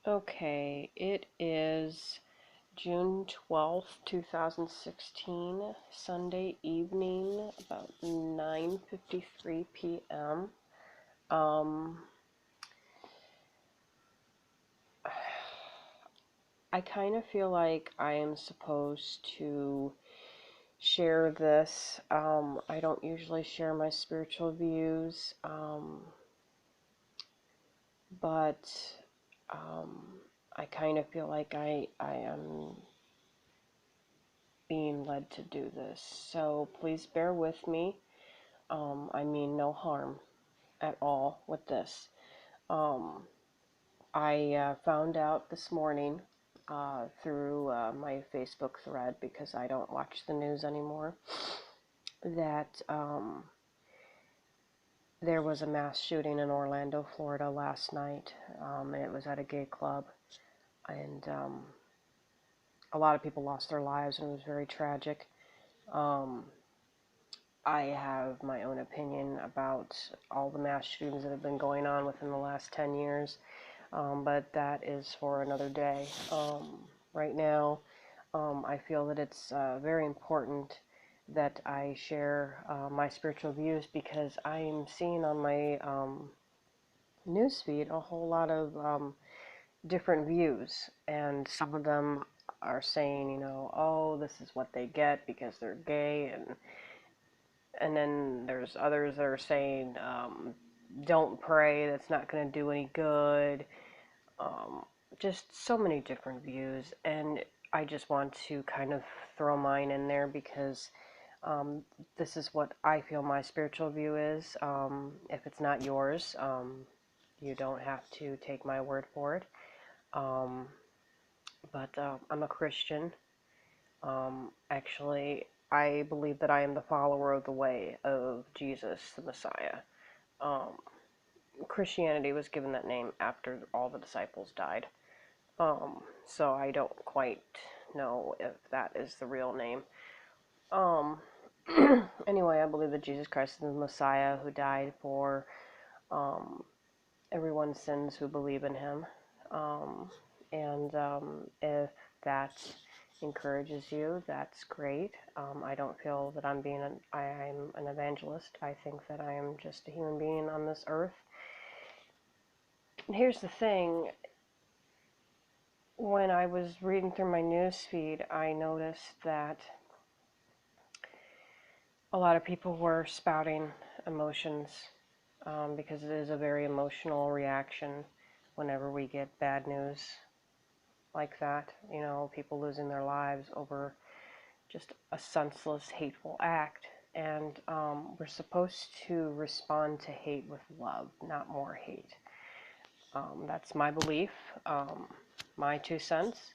Okay, it is June 12th, 2016, Sunday evening, about 9:53 p.m. Um, I kind of feel like I am supposed to share this. I don't usually share my spiritual views, but I kind of feel like I am being led to do this. So please bear with me. I mean no harm at all with this. Um, I found out this morning through my Facebook thread, because I don't watch the news anymore, that there was a mass shooting in Orlando, Florida last night. It was at a gay club, and a lot of people lost their lives, and it was very tragic. Um, I have my own opinion about all the mass shootings that have been going on within the last 10 years, but that is for another day. Right now, I feel that it's very important that I share my spiritual views, because I am seeing on my newsfeed a whole lot of different views, and some of them are saying, oh, this is what they get because they're gay, and then there's others that are saying, don't pray, that's not going to do any good. Um, just so many different views, and I just want to kind of throw mine in there, because um, this is what I feel my spiritual view is. If it's not yours, you don't have to take my word for it. Um, but I'm a Christian. Actually, I believe that I am the follower of the way of Jesus, the Messiah. Um, Christianity was given that name after all the disciples died. So I don't quite know if that is the real name. Um, anyway, I believe that Jesus Christ is the Messiah who died for um, everyone's sins who believe in him. And if that encourages you, that's great. I don't feel that I'm an evangelist. I think that I am just a human being on this earth. And here's the thing. When I was reading through my news feed, I noticed that a lot of people were spouting emotions, because it is a very emotional reaction whenever we get bad news like that. People losing their lives over just a senseless, hateful act. And we're supposed to respond to hate with love, not more hate. That's my belief, my 2 cents.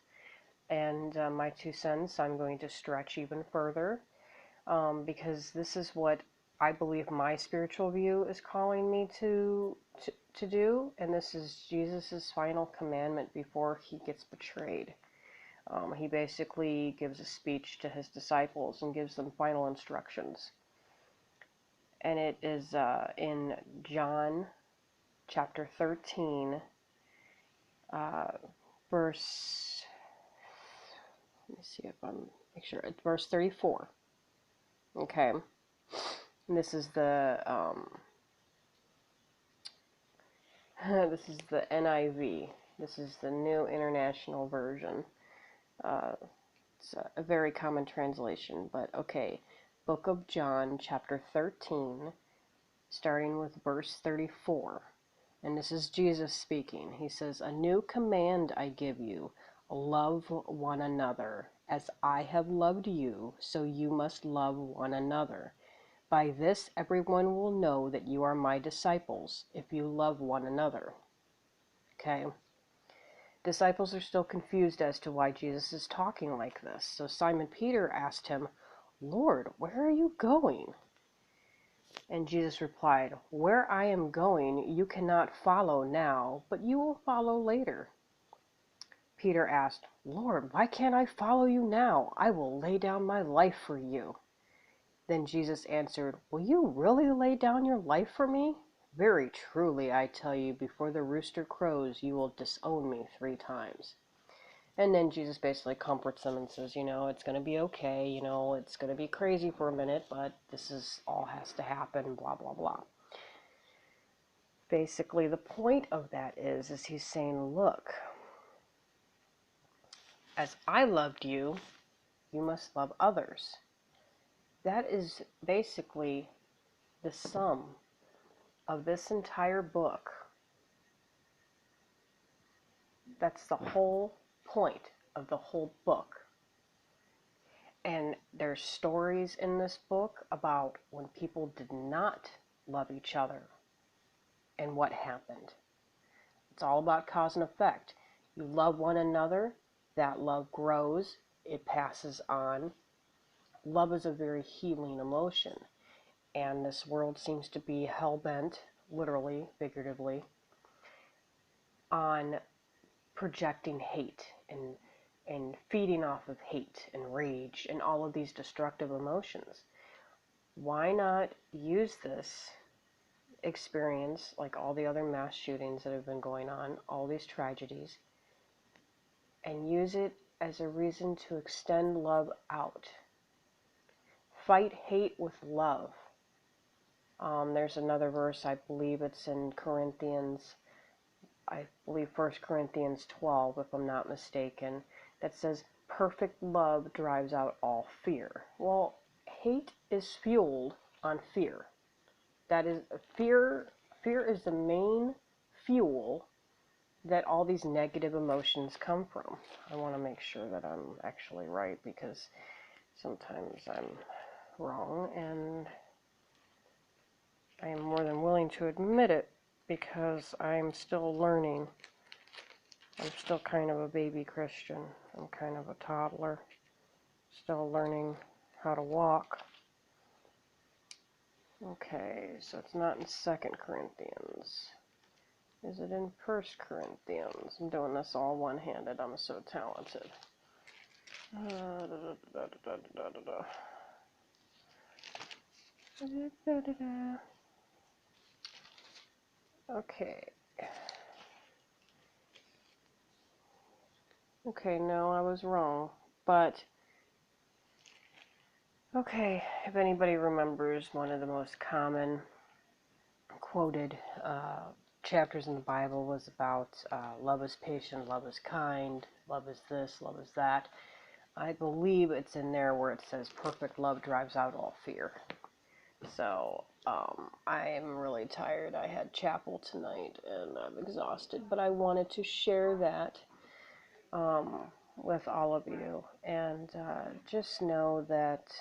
And my 2 cents, I'm going to stretch even further, because this is what I believe my spiritual view is calling me to do, and this is Jesus' final commandment before he gets betrayed. He basically gives a speech to his disciples and gives them final instructions, and it is in John chapter 13, uh, verse. Let me see if I'm make sure it's verse 34. Okay. And this is the this is the NIV. This is the New International Version. It's a very common translation, but okay. Book of John, chapter 13, starting with verse 34. And this is Jesus speaking. He says, "A new command I give you, love one another. As I have loved you, so you must love one another. By this everyone will know that you are my disciples, if you love one another." Okay? Disciples are still confused as to why Jesus is talking like this. So Simon Peter asked him, "Lord, where are you going?" And Jesus replied, "Where I am going you cannot follow now, but you will follow later." Peter asked, "Lord, why can't I follow you now? I will lay down my life for you." Then Jesus answered, "Will you really lay down your life for me?" Very truly, I tell you, before the rooster crows, you will disown me 3 times. And then Jesus basically comforts them and says, it's going to be okay, it's going to be crazy for a minute, but this is all has to happen, blah, blah, blah. Basically, the point of that is he's saying, look, as I loved you, you must love others. That is basically the sum of this entire book. That's the whole point of the whole book. And there's stories in this book about when people did not love each other and what happened. It's all about cause and effect. You love one another, that love grows, it passes on. Love is a very healing emotion, and this world seems to be hell-bent, literally, figuratively, on projecting hate and feeding off of hate and rage and all of these destructive emotions. Why not use this experience, like all the other mass shootings that have been going on, all these tragedies, and use it as a reason to extend love out? Fight hate with love. There's another verse, I believe it's in Corinthians, I believe 1 Corinthians 12, if I'm not mistaken, that says, perfect love drives out all fear. Well, hate is fueled on fear. That is, fear is the main fuel that all these negative emotions come from. I want to make sure that I'm actually right, because sometimes I'm wrong, and I am more than willing to admit it, because I'm still learning. I'm still kind of a baby Christian. I'm kind of a toddler, still learning how to walk. Okay, so it's not in 2 Corinthians. Is it in 1 Corinthians? I'm doing this all one-handed. I'm so talented. Okay. Okay, no, I was wrong. But, okay, if anybody remembers, one of the most common quoted chapters in the Bible was about love is patient, love is kind, love is this, love is that. I believe it's in there where it says perfect love drives out all fear. So I am really tired. I had chapel tonight and I'm exhausted, but I wanted to share that with all of you, and just know that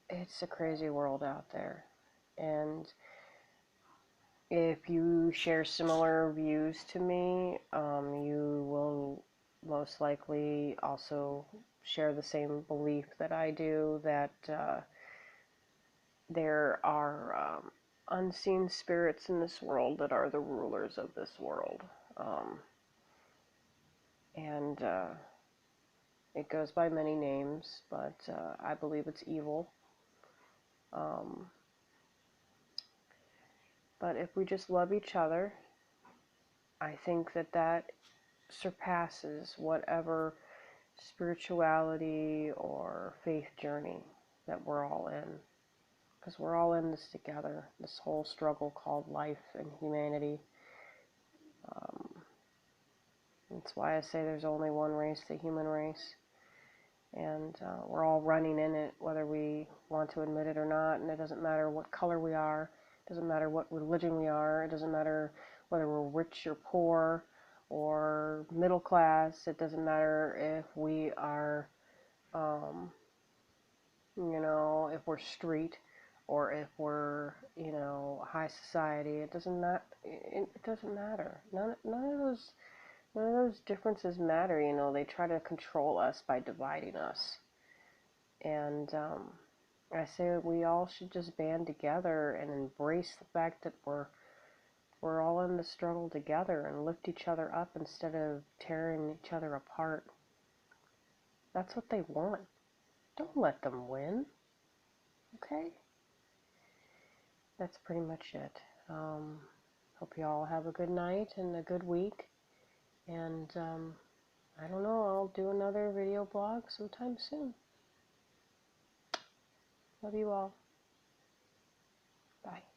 it's a crazy world out there, and if you share similar views to me, you will most likely also share the same belief that I do, that there are unseen spirits in this world that are the rulers of this world. And it goes by many names, but I believe it's evil. But if we just love each other, I think that surpasses whatever spirituality or faith journey that we're all in. Because we're all in this together, this whole struggle called life and humanity. That's why I say there's only one race, the human race. And we're all running in it, whether we want to admit it or not. And it doesn't matter what color we are. It doesn't matter what religion we are. It doesn't matter whether we're rich or poor or middle class. It doesn't matter if we are, if we're street or if we're, high society. It doesn't matter. It doesn't matter. None of those differences matter. They try to control us by dividing us. And I say we all should just band together and embrace the fact that we're all in the struggle together and lift each other up instead of tearing each other apart. That's what they want. Don't let them win. Okay? that's pretty much it. Hope you all have a good night and a good week. And I don't know, I'll do another video blog sometime soon. Love you all. Bye.